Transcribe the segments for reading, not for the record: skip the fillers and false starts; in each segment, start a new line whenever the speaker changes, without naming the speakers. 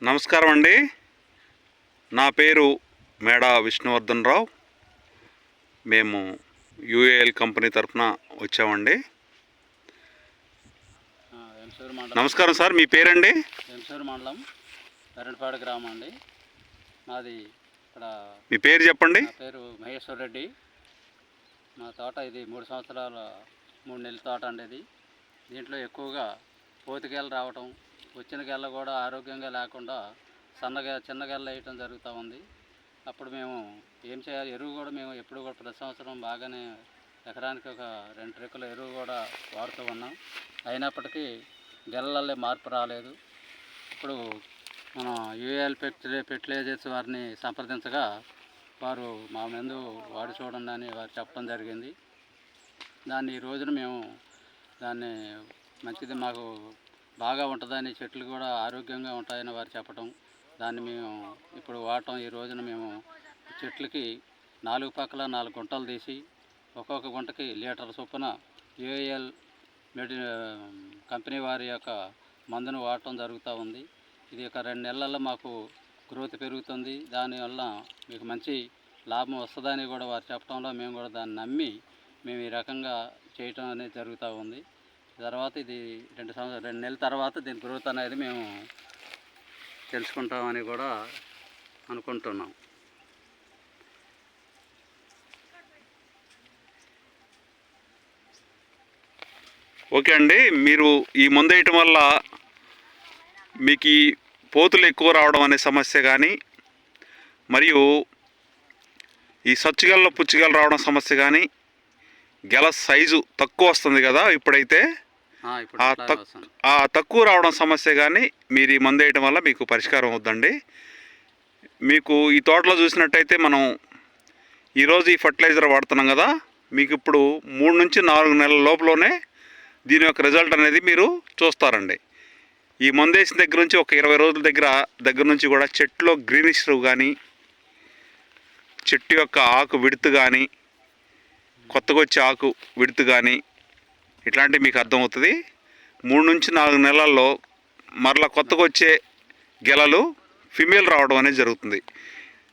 నమస్కారం అండి. నా పేరు మేడా విష్ణువర్ధన్ రావు. మేము యూఏఎల్ కంపెనీ తరఫున వచ్చామండి. నమస్కారం సార్, మీ పేరండి?
ఎంసూరు మండలం పెరటిపాడు గ్రామం అండి. మాది ఇక్కడ.
మీ పేరు చెప్పండి.
నా పేరు మహేశ్వర్ రెడ్డి. మా తోట ఇది 3 సంవత్సరాల 3 నెలల తోట అండి. ఇది దీంట్లో ఎక్కువగా పోతుగెల రావటం, వచ్చిన గెల కూడా ఆరోగ్యంగా లేకుండా చిన్న గెల వేయటం జరుగుతూ ఉంది. అప్పుడు మేము ఏం చేయాలి, ఎరువు కూడా మేము ఎప్పుడు కూడా ప్రతి సంవత్సరం బాగానే ఎకరానికి ఒక 2 ట్రిక్కుల ఎరువు కూడా వాడుతూ ఉన్నాం. అయినప్పటికీ గెలలల్లే మార్పు రాలేదు. ఇప్పుడు మనం యూఏఎల్ ఫెర్టిలైజర్స్ వారిని సంప్రదించగా వారు మా మందు వాడి చూడండి అని వారు చెప్పడం జరిగింది. దాన్ని ఈ రోజున మేము దాన్ని మంచిది, మాకు బాగా ఉంటుందని, చెట్లు కూడా ఆరోగ్యంగా ఉంటాయని వారు చెప్పడం, దాన్ని మేము ఇప్పుడు వాడటం. ఈ రోజున మేము చెట్లకి 4 పక్కల 4 గుంటలు తీసి ఒక్కొక్క గుంటకి లీటర్ చొప్పున యూఏఎల్ కంపెనీ వారి యొక్క మందును వాడటం జరుగుతూ ఉంది. ఇది ఒక 2 నెలల్లో మాకు గ్రోత్ పెరుగుతుంది. దానివల్ల మీకు మంచి లాభం వస్తుందని కూడా వారు చెప్పడంలో మేము కూడా దాన్ని నమ్మి మేము ఈ రకంగా చేయటం అనేది జరుగుతూ ఉంది. తర్వాత ఇది 2 నెలల తర్వాత దీని గ్రోత్ అనేది మేము తెలుసుకుంటామని కూడా అనుకుంటున్నాం.
ఓకే అండి, మీరు ఈ మందు వేయటం వల్ల మీకు ఈ పోతులు ఎక్కువ రావడం అనే సమస్య కానీ, మరియు ఈ సచ్చుగెలలో పుచ్చిగెల రావడం సమస్య కానీ, గెల సైజు తక్కువ వస్తుంది కదా ఇప్పుడైతే, ఆ తక్కువ రావడం సమస్య కానీ మీరు ఈ మందు వేయటం వల్ల మీకు పరిష్కారం అవుద్దండి. మీకు ఈ తోటలో చూసినట్టయితే మనం ఈరోజు ఈ ఫర్టిలైజర్ వాడుతున్నాం కదా, మీకు ఇప్పుడు 3 నుంచి 4 నెలల లోపలనే దీని యొక్క రిజల్ట్ అనేది మీరు చూస్తారండి. ఈ మందు వేసిన దగ్గర నుంచి ఒక 20 రోజుల దగ్గర నుంచి కూడా చెట్టులో గ్రీనిష్ కానీ, చెట్టు యొక్క ఆకు విడుతు కానీ, కొత్తగా వచ్చే ఆకు విడుతు కానీ ఇట్లాంటివి మీకు అర్థమవుతుంది. 3 నుంచి 4 నెలల్లో మరలా కొత్తగా వచ్చే గెలలు ఫిమేల్ రావడం అనేది జరుగుతుంది.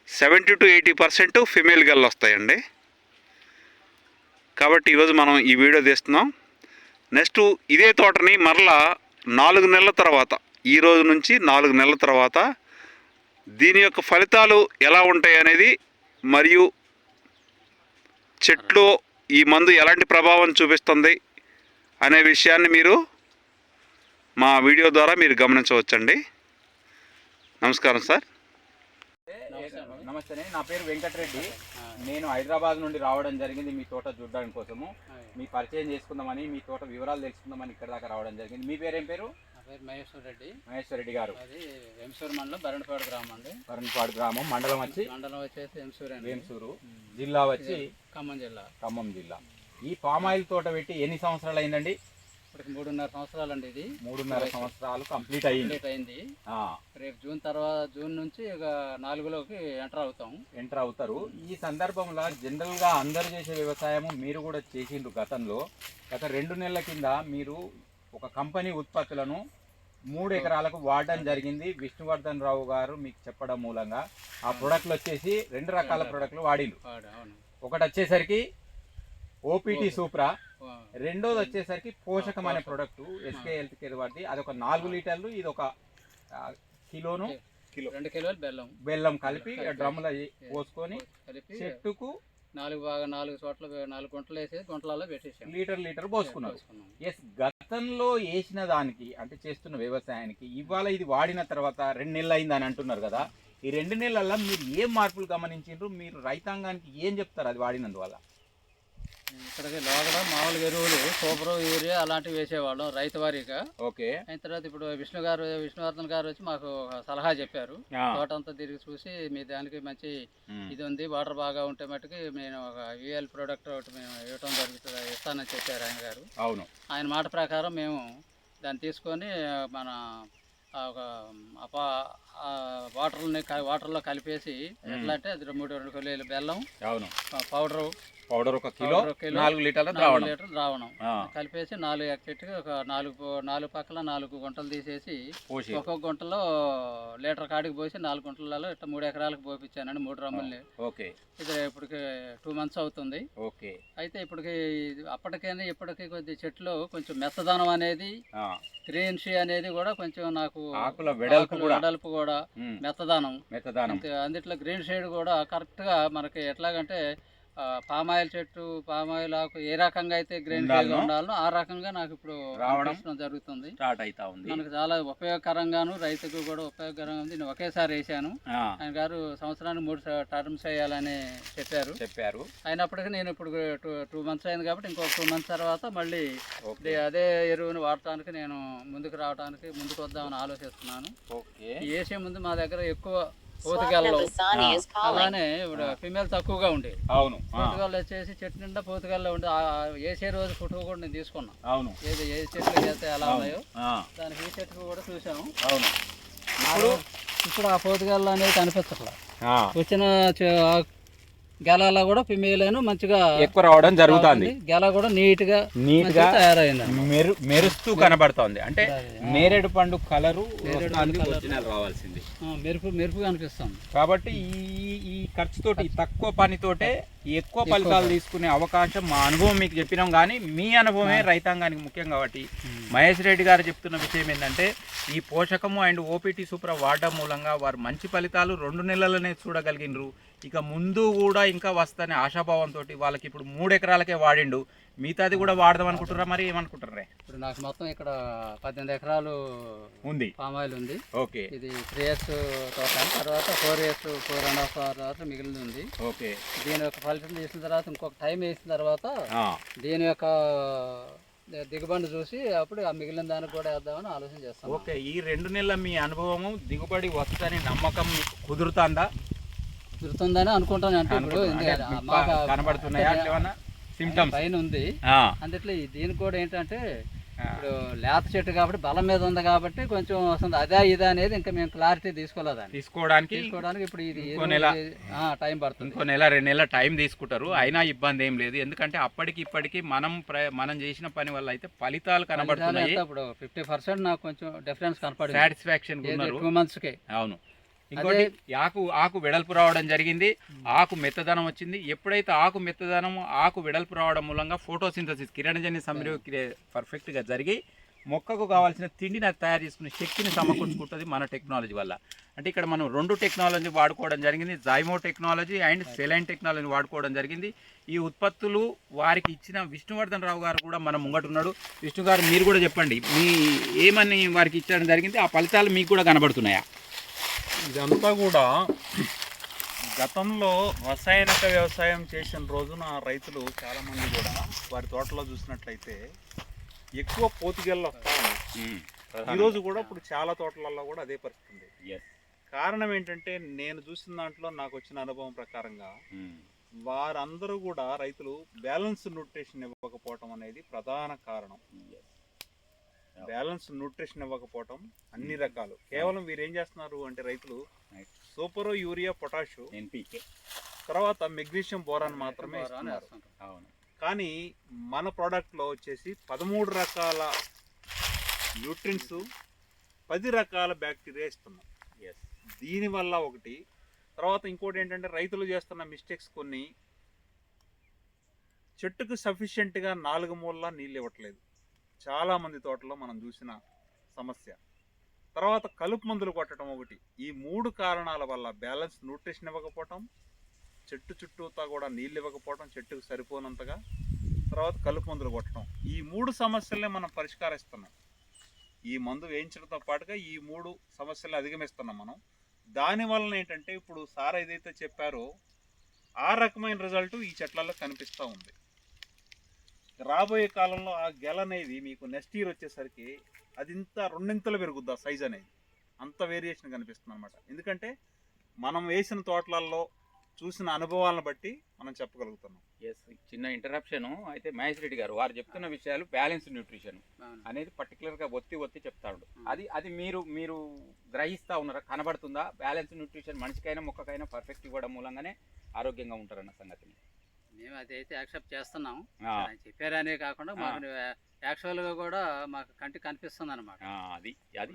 70 to 80% ఫిమేల్ గెలలు వస్తాయండి. కాబట్టి ఈరోజు మనం ఈ వీడియో తీస్తున్నాం. నెక్స్ట్ ఇదే తోటని మరలా 4 నెలల తర్వాత, ఈ రోజు నుంచి 4 నెలల తర్వాత దీని యొక్క ఫలితాలు ఎలా ఉంటాయి అనేది, మరియు చెట్లు ఈ మందు ఎలాంటి ప్రభావం చూపిస్తుంది అనే విషయాన్ని మీరు మా వీడియో ద్వారా మీరు గమనించవచ్చండి. నమస్కారం సార్.
నమస్తే, నా పేరు వెంకటరెడ్డి. నేను హైదరాబాద్ నుండి రావడం జరిగింది మీ తోట చూడడానికి కోసము. మీ పరిచయం చేసుకుందామని, మీ తోట వివరాలు తెలుసుకుందామని ఇక్కడ దాకా రావడం జరిగింది. మీ పేరు ఏం పేరు?
నా పేరు మహేశ్వర్ రెడ్డి.
మహేశ్వర్ రెడ్డి గారు.
అది ఎంసూరు మండలం బెరంటపాడు గ్రామం అండి.
బెరంటపాడు గ్రామం, మండలం వచ్చేసి ఎంసూరు, జిల్లా వచ్చి ఖమ్మం జిల్లా. ఈ పామ్ ఆయిల్ తోట పెట్టి ఎన్ని సంవత్సరాలు అయిందండి?
ఇప్పటికి 3.5 సంవత్సరాలు అండి. ఇది
3.5 సంవత్సరాలు కంప్లీట్ అయింది.
రేపు జూన్ నుంచి ఇక 4లోకి ఎంటర్ అవుతారు.
ఈ సందర్భంలో జనరల్ గా అందరు చేసే వ్యవసాయము మీరు కూడా చేసిండ్రు. గత 2 నెలల కింద మీరు ఒక కంపెనీ ఉత్పత్తులను 3 ఎకరాలకు వాడడం జరిగింది. విష్ణువర్ధన్ రావు గారు మీకు చెప్పడం మూలంగా ఆ ప్రొడక్ట్లు వచ్చేసి 2 రకాల ప్రొడక్ట్లు వాడిండ్రు. ఒకటి వచ్చేసరికి ఓపీటీ సూప్రా, రెండోది వచ్చేసరికి పోషకం అనే ప్రొడక్ట్ ఎస్కే హెల్త్ కేర్ వాడి. అది ఒక 4 లీటర్లు, ఇది ఒక కిలోను
2 కిలోలు
బెల్లం కలిపి డ్రమ్ములో పోసుకొని చెట్టుకు
4 చోట్ల 4 గుంటలు వేసి గుంటలలో పెట్టేసాం.
లీటర్ పోసుకున్నారు. ఎస్, గతంలో వేసిన దానికి అంటే చేస్తున్న వ్యవసాయానికి ఇవాళ ఇది వాడిన తర్వాత 2 నెలలు అయింది అని అంటున్నారు కదా. ఈ 2 నెలల్లో మీరు ఏం మార్పులు గమనించారు? మీరు రైతాంగానికి ఏం చెప్తారు అది వాడినందువల్ల?
ఇక్కడికి లోపల మామూలుగా ఎరువులు, సూపర్, యూరియా అలాంటివి వేసేవాళ్ళం రైతు వారీగా.
ఓకే.
అయిన తర్వాత ఇప్పుడు విష్ణువర్ధన్ గారు వచ్చి మాకు సలహా చెప్పారు. తోట అంతా తిరిగి చూసి మీ దానికి మంచి ఇది ఉంది, వాటర్ బాగా ఉంటే మట్టుకి నేను ఒక యూఎల్ ప్రోడక్ట్ ఒకటి మేము ఇవ్వటం జరుగుతుంది, ఇస్తానని చెప్పారు ఆయన గారు.
అవును.
ఆయన మాట ప్రకారం మేము దాన్ని తీసుకొని మన ఒక వాటర్లో కలిపేసి ఎట్లా అంటే అది 2 కొలీల బెల్లం,
అవును,
పౌడరు
పౌడర్ 1 కిలో, 4 లీటర్ల
4 లీటర్ ద్రావణం
ఆ.
కలిపేసి 4 చెట్టుకి ఒక 4 పక్కల 4 గుంటలు తీసేసి
పోసి
ఒక్కొక్క గుంటలో లీటర్ కాడికి పోసి 4 గుంటలలో ఇట్లా 3 ఎకరాలకు పోపించానండి 3 డ్రమ్ముల్ని.
ఓకే,
ఇది ఇప్పటికి 2 months అవుతుంది.
ఓకే.
అయితే అప్పటికైనా ఇప్పటికీ కొద్ది చెట్లు కొంచెం మెత్తదనం అనేది, గ్రీన్సీ అనేది కూడా కొంచెం నాకు
ఆకుల వెడల్పు
కూడా మెత్తదనం.
మెత్తదనం
అందుట్లో గ్రీన్ షేడ్ కూడా కరెక్ట్గా మనకి ఎట్లాగంటే పామాయిల్ చెట్టు, పామాయిల్ ఆకు ఏ రకంగా అయితే గ్రీన్ షేడ్ ఉండాలో ఆ రకంగా నాకు ఇప్పుడు రావడం జరుగుతుంది.
స్టార్ట్ అవుతా ఉంది.
మనకు చాలా ఉపయోగకరంగాను, రైతుకు కూడా ఉపయోగకరంగా ఉంది. నేను ఒకేసారి వేసాను. ఆయన గారు సంవత్సరానికి 3 టర్మ్స్ వేయాలని చెప్పారు. అయినప్పటికీ నేను ఇప్పుడు 2 months అయింది కాబట్టి ఇంకొక 2 months తర్వాత మళ్ళీ అదే ఎరువును వాడటానికి నేను ముందుకు వద్దామని ఆలోచిస్తున్నాను. వేసే ముందు మా దగ్గర ఎక్కువ పోతుగాల్లో అలానే ఇప్పుడు ఫిమేల్ తక్కువగా ఉండేది.
అవును,
పోతుగాళ్ళు వచ్చేసి చెట్టు నిండా పోతుగాల్లో ఉండే వేసే రోజు ఫోటో కూడా నేను తీసుకున్నాను.
అవును,
ఏ చెట్లు చేస్తే ఎలా ఉన్నాయో దానికి ఈ చెట్టుకు కూడా చూసాము.
అవును.
ఇప్పుడు ఆ పోతుగాళ్ళు అనేది కనిపించట్లా. వచ్చిన గెలలో కూడా ఫిమేల్ మంచిగా
ఎక్కువ రావడం జరుగుతుంది.
గెల కూడా నీట్ గా తయారైంది,
మెరుస్తూ కనబడుతోంది. అంటే నేరేడు పండు కలరు రావాల్సింది,
మెరుపు కనిపిస్తుంది.
కాబట్టి ఈ ఖర్చుతోటి, తక్కువ పనితోటే ఎక్కువ ఫలితాలు తీసుకునే అవకాశం మా అనుభవం మీకు చెప్పినాం. కానీ మీ అనుభవమే రైతాంగానికి ముఖ్యం. కాబట్టి మహేష్ రెడ్డి గారు చెప్తున్న విషయం ఏంటంటే ఈ పోషకము అండ్ ఓపీటీ సూపర్ వాడడం మూలంగా వారు మంచి ఫలితాలు 2 నెలలనే చూడగలిగినరు. ఇక ముందు కూడా ఇంకా వస్తానే ఆశాభావంతో వాళ్ళకి ఇప్పుడు 3 ఎకరాలకే వాడిండు. మిగతాది కూడా వాడదాం అనుకుంటున్నారా? మరి ఏమనుకుంటున్నారా?
ఇప్పుడు నాకు మొత్తం ఇక్కడ 18 ఎకరాలు
ఉంది,
పామాయిల్ ఉంది.
ఓకే.
ఇది 3 years తోట, తర్వాత 4 years 4.5 తర్వాత మిగిలింది ఉంది.
ఓకే.
దీని యొక్క ఫలితం చేసిన తర్వాత ఇంకొక టైం వేసిన తర్వాత దీని యొక్క దిగుబడి చూసి అప్పుడు ఆ మిగిలిన దానికి కూడా వేద్దామని ఆలోచన చేస్తాను.
ఓకే. ఈ 2 నెలల మీ అనుభవము దిగుబడి వస్తుందని నమ్మకం మీకు కుదురుతుందని
అనుకుంటాను. అంటే ఇప్పుడు
కనబడుతున్నాయా సింప్టమ్స్
పైన ఉంది. అందుట్లో దీనికి కూడా ఏంటంటే ఇప్పుడు లేత చెట్టు కాబట్టి బలం మీద ఉంది కాబట్టి కొంచెం వస్తుంది. అదే ఇదే అనేది ఇంకా మేము క్లారిటీ తీసుకోవడానికి ఇప్పుడు ఇది టైం పడుతుంది.
ఇంకో నెల 2 నెలల టైం తీసుకుంటారు. అయినా ఇబ్బంది ఏం లేదు. ఎందుకంటే ఇప్పటికి మనం చేసిన పని వల్ల అయితే ఫలితాలు కనబడుతున్నాయి.
ఇప్పుడు 50% నాకు కొంచెం డిఫరెన్స్ కనపడింది.
సాటిస్ఫాక్షన్
2 monthsకే.
అవును. ఇంకోటి ఆకు వెడల్పు రావడం జరిగింది, ఆకు మెత్తదనం వచ్చింది. ఎప్పుడైతే ఆకు మెత్తదనం, ఆకు వెడల్పు రావడం మూలంగా ఫోటోసింథసిస్, కిరణజన్య సంయోగక్రియ పర్ఫెక్ట్గా జరిగి మొక్కకు కావాల్సిన తిండిని తయారు చేసుకునే శక్తిని సమకూర్చుకుంటుంది మన టెక్నాలజీ వల్ల. అంటే ఇక్కడ మనం 2 టెక్నాలజీ వాడుకోవడం జరిగింది. జైమో టెక్నాలజీ అండ్ సెలైన్ టెక్నాలజీ వాడుకోవడం జరిగింది. ఈ ఉత్పత్తులు వారికి ఇచ్చిన విష్ణువర్ధన్ రావు గారు కూడా మన ముంగటున్నాడు. విష్ణు గారు, మీరు కూడా చెప్పండి, ఏమని వారికి ఇచ్చడం జరిగింది, ఆ ఫలితాలు మీకు కూడా కనబడుతున్నాయా?
ఇదంతా కూడా గతంలో రసాయనిక వ్యవసాయం చేసిన రోజున రైతులు చాలామంది కూడా వారి తోటలో చూసినట్లయితే ఎక్కువ పోతుగెళ్ళు వస్తాయి. ఈరోజు కూడా ఇప్పుడు చాలా తోటలలో కూడా అదే పరిస్థితి ఉంది. కారణం ఏంటంటే నేను చూసిన దాంట్లో నాకు వచ్చిన అనుభవం ప్రకారంగా వారందరూ కూడా రైతులు బ్యాలెన్స్ న్యూట్రిషన్ ఇవ్వకపోవటం అనేది ప్రధాన కారణం. బ్యాలెన్స్ న్యూట్రిషన్ ఇవ్వకపోవటం అన్ని రకాలు. కేవలం వీరు ఏం చేస్తున్నారు అంటే రైతులు సూపర్, యూరియా, పొటాష్, NPK, తర్వాత మెగ్నీషియం, బోరాన్ మాత్రమే ఇస్తున్నారు. కానీ మన ప్రోడక్ట్లో వచ్చేసి 13 రకాల న్యూట్రిన్స్, 10 రకాల బ్యాక్టీరియా ఇస్తున్నాం. దీనివల్ల ఒకటి. తర్వాత ఇంకోటి ఏంటంటే రైతులు చేస్తున్న మిస్టేక్స్ కొన్ని, చెట్టుకు సఫిషియెంట్గా 4 మూలలా నీళ్ళు ఇవ్వట్లేదు. చాలామంది తోటలో మనం చూసిన సమస్య. తర్వాత కలుపు మందులు కొట్టడం ఒకటి. ఈ 3 కారణాల వల్ల బ్యాలెన్స్ న్యూట్రిషన్ ఇవ్వకపోవటం, చెట్టు చుట్టూతా కూడా నీళ్ళు ఇవ్వకపోవటం చెట్టుకు సరిపోనంతగా, తర్వాత కలుపు మందులు కొట్టడం, ఈ 3 సమస్యలనే మనం పరిష్కరిస్తున్నాం. ఈ మందు వేయించడంతో పాటుగా ఈ 3 సమస్యలు అధిగమిస్తున్నాం మనం. దానివల్ల ఏంటంటే ఇప్పుడు సార్ ఏదైతే చెప్పారో ఆ రకమైన రిజల్ట్ ఈ చెట్లలో కనిపిస్తూ ఉంది. రాబోయే కాలంలో ఆ గెల అనేది మీకు నెక్స్ట్ ఇయర్ వచ్చేసరికి అది ఇంత 2 పెరుగుద్ది. ఆ సైజ్ అనేది అంత వేరియేషన్ కనిపిస్తుంది అనమాట. ఎందుకంటే మనం వేసిన తోటలలో
చూసిన అనుభవాలను బట్టి మనం చెప్పగలుగుతున్నాం.
ఎస్, చిన్న ఇంటరప్షన్ అయితే మహేష్ రెడ్డి గారు వారు చెప్తున్న విషయాలు బ్యాలెన్స్ న్యూట్రిషన్
అవును.
అనేది పర్టికులర్గా ఒత్తి చెప్తాడు. అది మీరు గ్రహిస్తా ఉన్నారా, కనబడుతుందా? బ్యాలెన్స్ న్యూట్రిషన్ మనిషికైనా మొక్కకైనా పర్ఫెక్ట్ ఇవ్వడం మూలంగానే ఆరోగ్యంగా ఉంటారన్న సంగతిని
మేము అది అయితే యాక్సెప్ట్ చేస్తున్నాం.
ఆ,
ఆయన చెప్పారనే కాకుండా మాకు యాక్చువల్గా కూడా మాకు కంటికి కనిపిస్తుంది అనమాట.
అది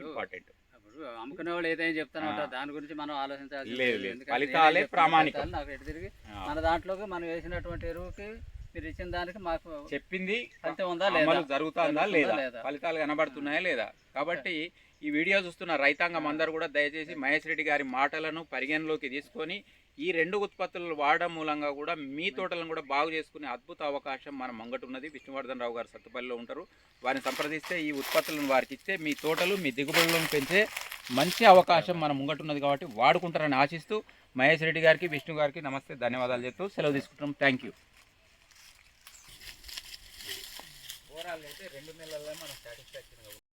ఇంపార్టెంట్.
అప్పుడు అమ్ముకునే వాళ్ళు ఏదైనా చెప్తానే ఉంటారు, దాని గురించి మనం ఆలోచించాల్సి
లేదు.
ఎందుకంటే
ఫలితాలే
నేనే చెప్తున్నా,
ప్రామాణికం.
ఫలితాలు నాకు ఎటు తిరిగి మన దాంట్లోకి మనం వేసినటువంటి ఎరువుకి మీరు ఇచ్చిన దానికి మాకు
చెప్పింది
ఫలితం ఉందా లేదా,
అమలు జరుగుతుందా లేదా,
లేదా,
ఫలితాలు కనబడుతున్నాయా లేదా. కాబట్టి ఈ వీడియో చూస్తున్న రైతాంగం అందరూ కూడా దయచేసి మహేష్ రెడ్డి గారి మాటలను పరిగణలోకి తీసుకొని ఈ 2 ఉత్పత్తులు వాడడం మూలంగా కూడా మీ తోటలను కూడా బాగు చేసుకునే అద్భుత అవకాశం మన ముంగటున్నది. విష్ణువర్ధన్ రావు గారు సత్తుపల్లిలో ఉంటారు. వారిని సంప్రదిస్తే ఈ ఉత్పత్తులను వారికి ఇస్తే మీ తోటలు మీ దిగుబడులను పెంచే మంచి అవకాశం మన ముంగటున్నది. కాబట్టి వాడుకుంటారని ఆశిస్తూ మహేష్ రెడ్డి గారికి, విష్ణు గారికి నమస్తే, ధన్యవాదాలు చెప్తూ సెలవు తీసుకుంటాం. Thank you. ఓవరాల్ అయితే 2 నెలల్లో మనం సాటిస్ఫాక్షన్